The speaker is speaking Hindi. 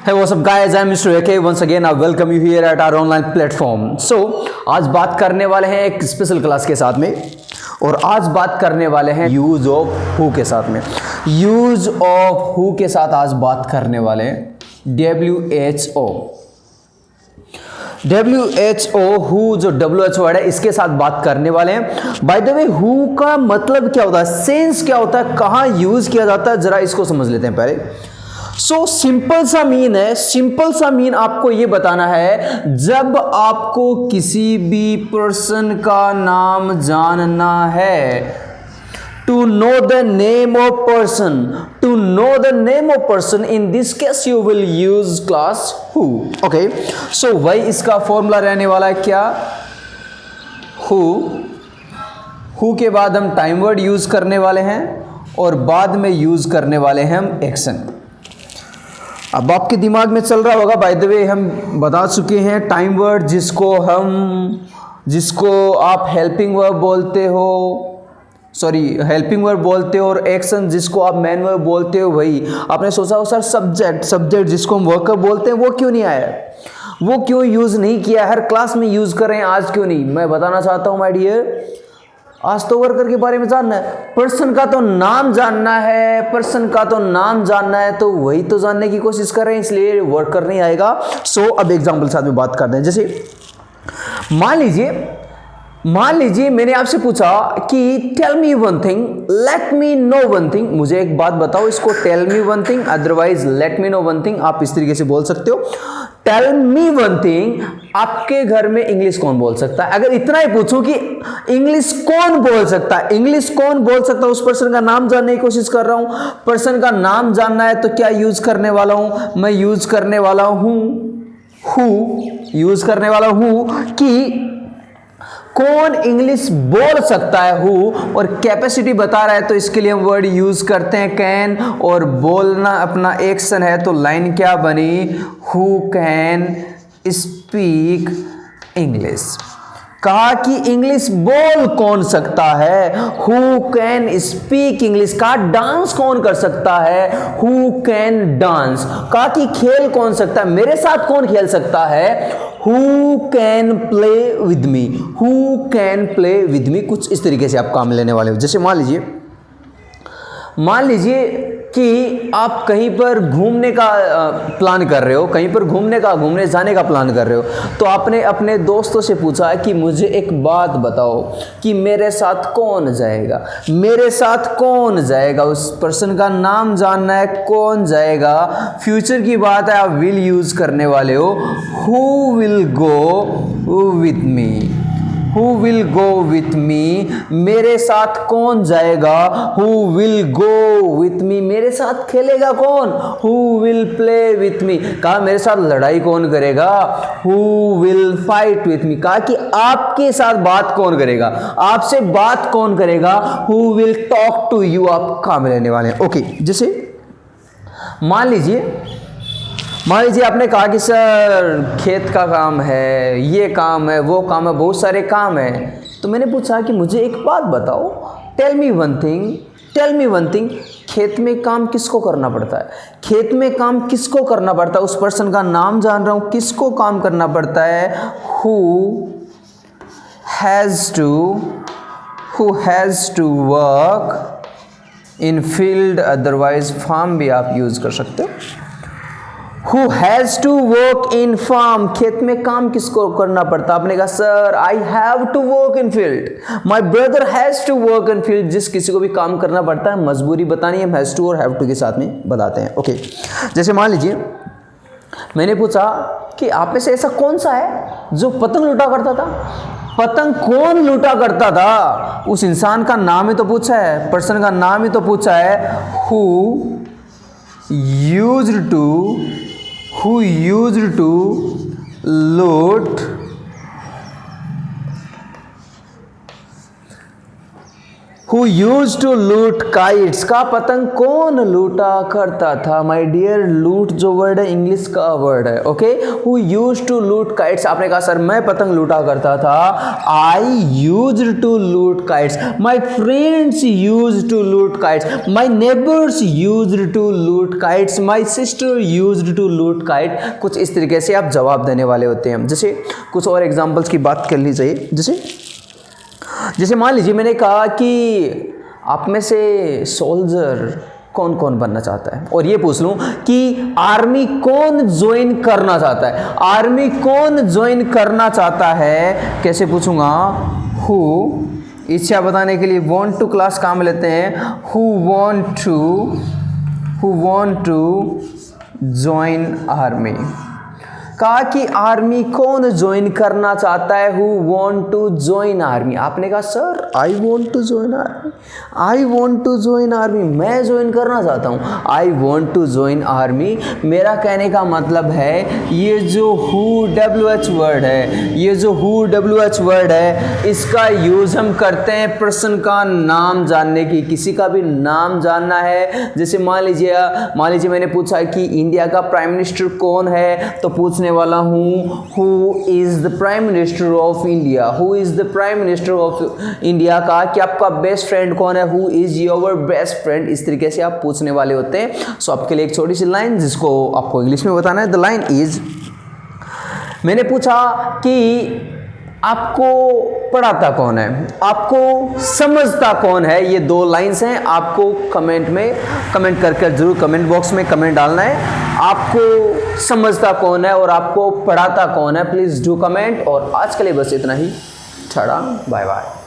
Hey, what's up guys? I'm Mr. AK. Once again, I welcome you here at our online platform. So, आज बात करने वाले हैं एक स्पेशल क्लास के साथ में और आज बात करने वाले हैं यूज ऑफ हु के साथ में। यूज ऑफ हु के साथ आज बात करने वाले हैं WHO। हु जो WHO वर्ड है इसके साथ बात करने वाले हैं। बाय द वे हु का मतलब क्या होता है, सेंस क्या होता है, कहाँ यूज किया जाता है, जरा इसको समझ लेते हैं पहले। सो सिंपल सा मीन है, सिंपल सा मीन आपको ये बताना है, जब आपको किसी भी पर्सन का नाम जानना है, to know the name of person, to know the name of person, in this case you will use class who. Okay, so वही इसका फॉर्मूला रहने वाला है क्या, हु के बाद हम टाइम वर्ड यूज करने वाले हैं और बाद में यूज करने वाले हैं हम एक्शन। अब आपके दिमाग में चल रहा होगा, बाय द वे हम बता चुके हैं टाइम वर्ड जिसको आप हेल्पिंग वर्ब बोलते हो, हेल्पिंग वर्ब बोलते हो, और एक्शन जिसको आप मेन वर्ब बोलते हो। वही आपने सोचा हो सर सब्जेक्ट जिसको हम वर्कर बोलते हैं वो क्यों नहीं आया, वो क्यों यूज नहीं किया, हर क्लास में यूज कर रहे हैं, आज क्यों नहीं। मैं बताना चाहता हूं माय डियर, आज तो वर्कर के बारे में जानना है, पर्सन का तो नाम जानना है, पर्सन का तो नाम जानना है, तो वही तो जानने की कोशिश कर रहे हैं, इसलिए वर्कर नहीं आएगा। सो अब एग्जांपल साथ में बात करते हैं। जैसे मान लीजिए मैंने आपसे पूछा कि tell me one thing, let me know one thing, मुझे एक बात बताओ, इसको tell me one thing otherwise let me know one thing आप इस तरीके से बोल सकते हो। टेल मी वन थिंग, आपके घर में इंग्लिश कौन बोल सकता है? अगर इतना ही पूछूं कि इंग्लिश कौन बोल सकता है, इंग्लिश कौन बोल सकता है, उस पर्सन का नाम जानने की कोशिश कर रहा हूं। पर्सन का नाम जानना है तो क्या यूज करने वाला हूं मैं, यूज करने वाला हूं कि कौन इंग्लिश बोल सकता है हु, और कैपेसिटी बता रहा है तो इसके लिए हम वर्ड यूज करते हैं कैन, और बोलना अपना एक्शन है तो लाइन क्या बनी, हु कैन स्पीक इंग्लिश। कहा कि इंग्लिश बोल कौन सकता है, हु कैन स्पीक इंग्लिश। कहा डांस कौन कर सकता है, हु कैन डांस। कहा कि खेल कौन सकता है, मेरे साथ कौन खेल सकता है, who can play with me, who can play with me. कुछ इस तरीके से आप काम लेने वाले हो। जैसे मान लीजिए कि आप कहीं पर घूमने का प्लान कर रहे हो, घूमने जाने का प्लान कर रहे हो, तो आपने अपने दोस्तों से पूछा कि मुझे एक बात बताओ कि मेरे साथ कौन जाएगा, उस पर्सन का नाम जानना है, कौन जाएगा। फ्यूचर की बात है, आप विल यूज करने वाले हो, who will go with me, who will go with me, मेरे साथ कौन जाएगा, who will go with me, मेरे साथ खेलेगा कौन, who will play with me. कहा मेरे साथ लड़ाई कौन करेगा, who will fight with me. कहा कि आपके साथ बात कौन करेगा, आपसे बात कौन करेगा, who will talk to you. आप काम लेने वाले हैं। ओके, जैसे मान लीजिए आपने कहा कि सर खेत का काम है, ये काम है, वो काम है, बहुत सारे काम है, तो मैंने पूछा कि मुझे एक बात बताओ, टेल मी वन थिंग, खेत में काम किसको करना पड़ता है, उस पर्सन का नाम जान रहा हूं, किसको काम करना पड़ता है, who has to work in field, otherwise form भी आप यूज कर सकते हो। Who has to work in farm, खेत में काम किसको करना पड़ता है? आपने कहा sir I have to work in field, my brother has to work in field। जिस किसी को भी काम करना पड़ता है, मजबूरी बतानी है, has to और have to के साथ में बताते हैं। ओके, जैसे मान लीजिए मैंने पूछा कि आप में से ऐसा कौन सा है जो पतंग लूटा करता था। पतंग कौन लूटा करता था, उस इंसान का नाम ही तो पूछा है, पर्सन का नाम ही तो पूछा है, who used to loot who use to loot kites का पतंग कौन लूटा करता था। माय डियर, लूट जो वर्ड है इंग्लिश का वर्ड है, okay. Who use to loot kites, आपने कहा सर मैं पतंग लूटा करता था। I use to loot kites, my friends use to loot kites, my neighbours use to loot kites, my sister use to loot kite. कुछ इस तरीके से आप जवाब देने वाले होते हैं। जैसे कुछ और एग्जांपल्स की बात कर ली जाए, जैसे मान लीजिए मैंने कहा कि आप में से सोल्जर कौन कौन बनना चाहता है, और ये पूछ लूं कि आर्मी कौन ज्वाइन करना चाहता है, आर्मी कौन ज्वाइन करना चाहता है, कैसे पूछूंगा। हु, इच्छा बताने के लिए वांट टू क्लास काम लेते हैं। Who want to join army, कहा कि आर्मी कौन ज्वाइन करना चाहता है। Who want to join army, आपने कहा sir I want to join army, I want to join army, मैं ज्वाइन करना चाहता हूँ। I want to join army, मेरा कहने का मतलब है ये जो हु WH वर्ड है, ये जो हु WH वर्ड है, इसका यूज हम करते हैं पर्सन का नाम जानने की। किसी का भी नाम जानना है, जैसे मान लीजिए मैंने पूछा कि इंडिया का प्राइम मिनिस्टर कौन है, तो पूछने वाला हूं who is the prime minister of India, who is the prime minister of India. का कि आपका बेस्ट फ्रेंड कौन है, who is your best friend. इस तरीके से आप पूछने वाले होते हैं। सो आपके लिए एक छोटी सी लाइन जिसको आपको इंग्लिश में बताना है। द लाइन इज, मैंने पूछा कि आपको पढ़ाता कौन है, आपको समझता कौन है। ये दो लाइंस हैं, आपको कमेंट कर जरूर कमेंट बॉक्स में कमेंट डालना है। आपको समझता कौन है और आपको पढ़ाता कौन है, प्लीज डू कमेंट। और आज के लिए बस इतना ही। Tata, bye bye.